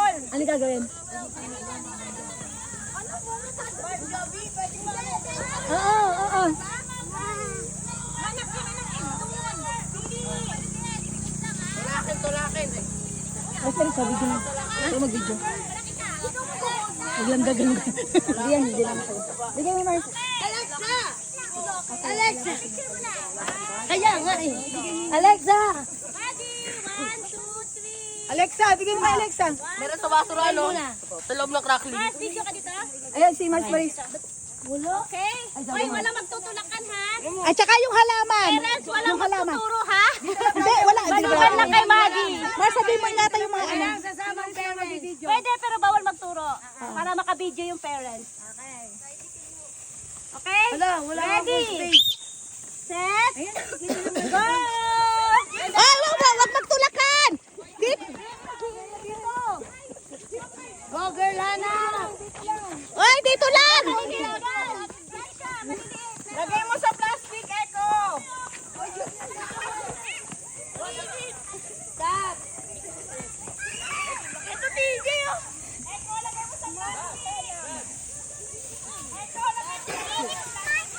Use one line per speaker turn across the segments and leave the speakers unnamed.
Ano gagawin? Oo.
Tulakin.
Ay, sorry, sabi ko na. Ito mag-video. Maglandagan ko. Hindi lang ako. Bigay mo, Mars. Alexa! Kaya nga eh. Alexa! Alexa, bigay mo, Alexa.
Meron sa basura, ano? Sa loob ng crackling.
Video ka dito?
Ayan, si Mars Maris.
Okay. Hoy, wala magtutulakan ha.
At saka yung halaman.
Parents, wala
Yung halaman.
magtuturo ha.
Hindi, wala.
Manual lang kay Maggie.
Mars, sabihin mo yata yung mga ano.
Pwede pero bawal magturo. Para makabidyo yung parents. Okay? Ready? Set? Go!
Ay, wag magtulakan.
Go, girl, Hana!
Ay, dito lang.
Lagay mo sa plastic, Echo!
Stop! Ito, TJ, oh! Echo, lagay mo sa plastic! Echo, lagay mo sa plastic!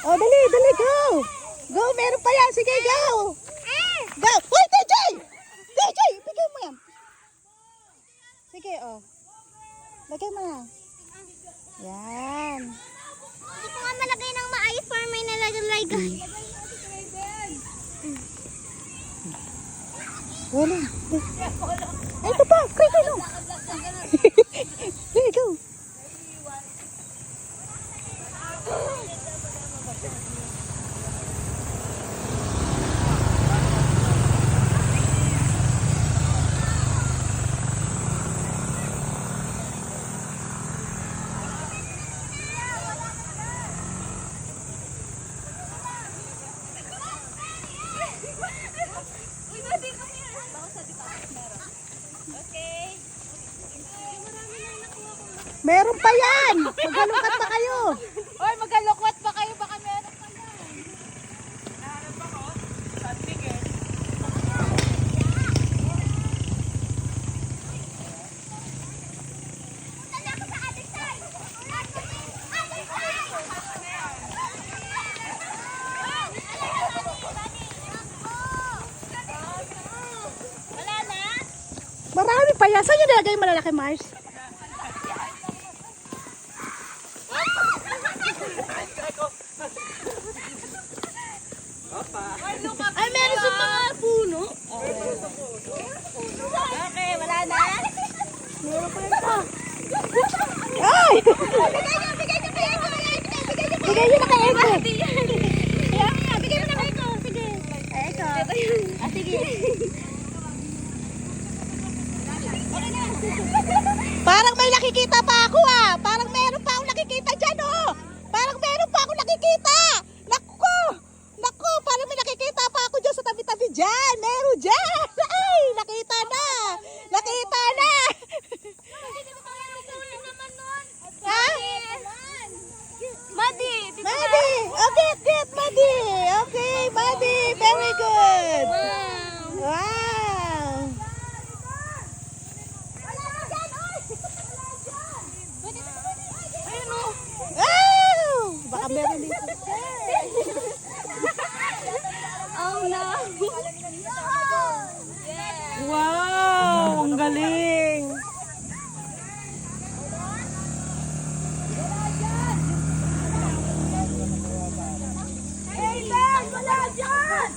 Oh, dali, go. Go, meron pa yan. Sige, go. Go. Uy, TJ! TJ, bigay mo yan. Sige, oh. Lagay mo na. Yan.
Hindi ko nga malagay ng maayos para may nalagay ka.
Wala. Ay, ito pa. Kaya no. There you go. Meron pa yan. Maghalukat pa kayo.
Hoy, magalukwat pa kayo, baka meron pa yan. Wala na?
Marami pa yan. Saan yung nilagay yung malalaki, Mars?
Ay, meron sa mga puno. Okay, wala na?
Ay!
Bigay niyo na kay Eko.
Bigay nyo na kay Eko.
Bigay mo na kay Eko. Sige. Eko. Sige.
Parang may nakikita pa ako ah. Parang meron pa akong nakikita dyan oh. Parang meron pa akong nakikita. Naku, parang may nakikita pa ako dyan sa tabi-tabi dyan. Meron dyan. Ay, nakita na. Ha?
Madi.
Madi. Okay, get Madi. Okay, Madi. Very good. Wow. Wow. Baka meron dito.
Oh no.
Wow, ang galing.
Wala dyan.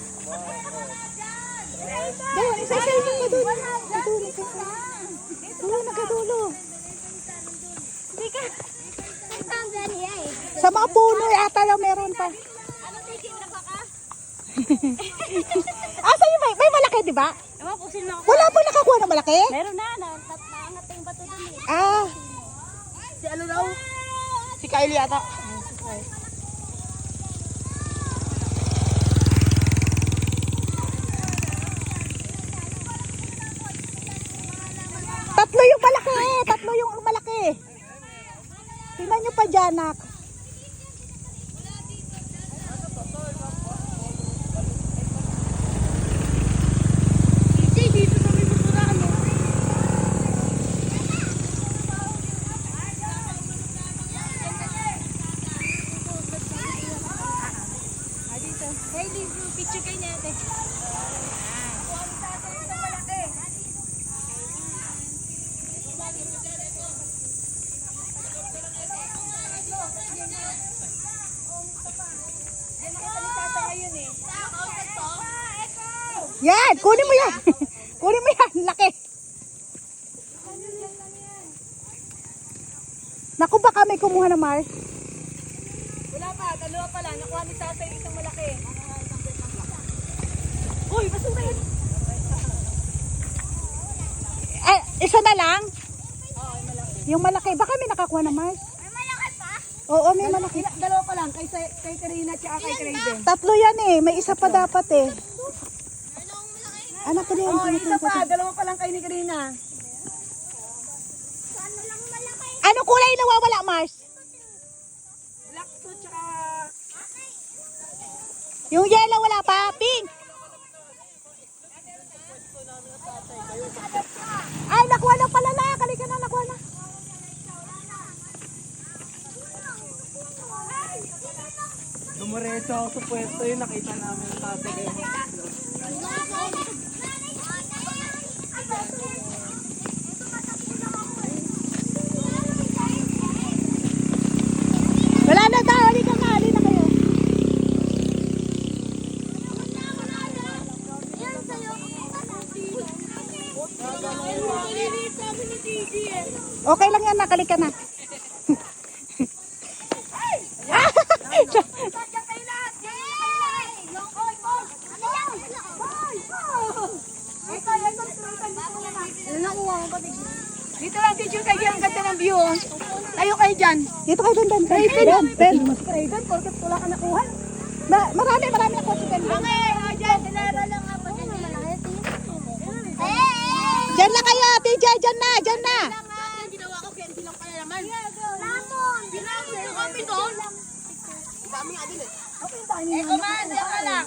Dahil, isa-isa mo doon. Doon, nagkadulo.
Hindi ka. Ang gani ay.
Sa mga puno, ata lang meron pa.
Ano tiki na ka?
Asa yung may malaki, di ba?
Ewan ko sino ako.
Wala po nakakuha ng malaki?
Meron na. Naangat yung bato dun eh.
Ah,
Si ano daw? Si Kylie ata.
tatlo yung malaki. Tatlo yung malaki. Tingnan nyo pa dyan, nak.
Picture kayo niya ate.
Yan, kunin mo yan. Kunin mo yan, laki. Naku, baka may kumuha na Mars.
Wala pa, dalawa pala. Nakuha ni tatay isang malaki. Uy, basura yun.
Eh, isa na lang? Yung malaki. Baka may nakakuha na Mars.
May malaki pa?
Oo, may malaki.
Dalawa pa lang, kay Karina at kay Craven.
Tatlo yan eh. May isa pa dapat eh. Anak ko din.
Oh, isa pa, dalawa pa lang kay ni Karina.
Ano lang malaki?
Ano kulay nawawala, Mars?
Black to tsaka...
Yung yellow wala pa. Pink. Ay, nakuha na pala na. Kalika na, nakuha na.
Dumuretso ako sa pwesto yun, nakita namin ang tatay kayo.
Wala na daw. Halika na. Halika na kayo. Okay lang yan. Nakalika na.
Dito lang, teacher, kayo ang ganda ng view. Tayo kayo dyan.
Dito kayo dun, Ben. Ben.
Craven, porket wala ka nakuha.
Marami ako si Ben. Diyan na kayo, TJ. Diyan na, diyan na.
Ginawa ko kaya hindi lang pala naman. Lamon! Ginagawa kami doon. Dami nga din eh.
Okay, tayo
Eh, kumain ka lang.